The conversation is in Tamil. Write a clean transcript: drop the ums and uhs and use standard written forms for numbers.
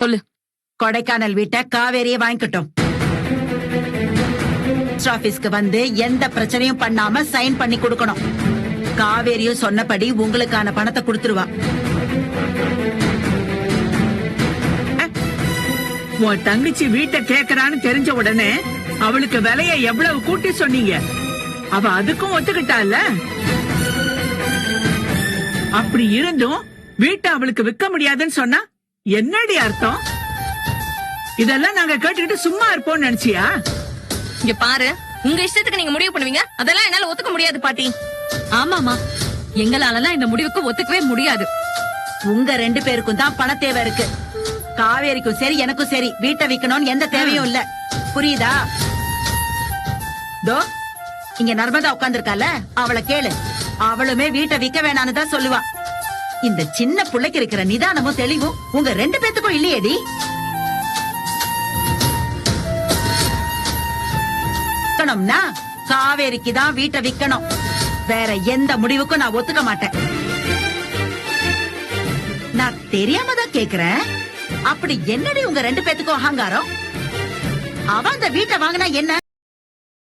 சொல்லு. கொடைக்கானல் வீட்டை காவேரியை வாங்கிக்கிட்டோம். ஆபீஸ்க்கு வந்து எந்த பிரச்சனையும் பண்ணாம சைன் பண்ணி கொடுக்கணும். காவேரியும் சொன்னபடி உங்களுக்கான பணத்தை கொடுத்துருவா. உன் தங்கச்சி வீட்டை கேக்குறான்னு தெரிஞ்ச உடனே அவளுக்கு விலைய எவ்வளவு கூட்டி சொன்னீங்க? அவ அதுக்கும் ஒத்துக்கிட்டால. அப்படி இருந்தும் வீட்டை அவளுக்கு விற்க முடியாதுன்னு சொன்னா என்னடி அர்த்தம்? இதெல்லாம் நாங்க கேட்டுக்கிட்டு சும்மா இருப்போம்னு நினைச்சியா? இங்க பாரு, உங்க இஷ்டத்துக்கு நீங்க முடிவு பண்ணுவீங்க. அதெல்லாம் என்னால ஒத்துக்க முடியாது பாட்டி. ஆமாமா, எங்களாலலாம் இந்த முடிவுக்கு ஒத்துக்கவே முடியாது. உங்க 2 பேருக்கும் தான் பண தேவை இருக்கு. காவேரிக்கும் சரி எனக்கும் சரி வீட்டை விக்கணும்னு எந்த தேவையும் இல்ல. புரியுதா? தோ இங்க நர்மதா உட்கார்ந்திருக்கால, அவளை கேளு. அவளுமே வீட்டை விக்க வேணான்னு தான் சொல்லுவா. இந்த சின்ன புள்ளைக்கு இருக்கிற நிதானமும் தெளிவும் உங்க 2 பேத்துக்கும் இல்லையேடி. காவேரிக்கு தான் வீட்டை விக்கணும். வேற எந்த முடிவுக்கும் நான் ஒத்துக்க மாட்டேன். நான் தெரியாம தான் கேக்குறேன். அப்படி என்னடி உங்க 2 பேத்துக்கும் அகங்காரம்? அவ அந்த வீட்டை வாங்கினா என்ன?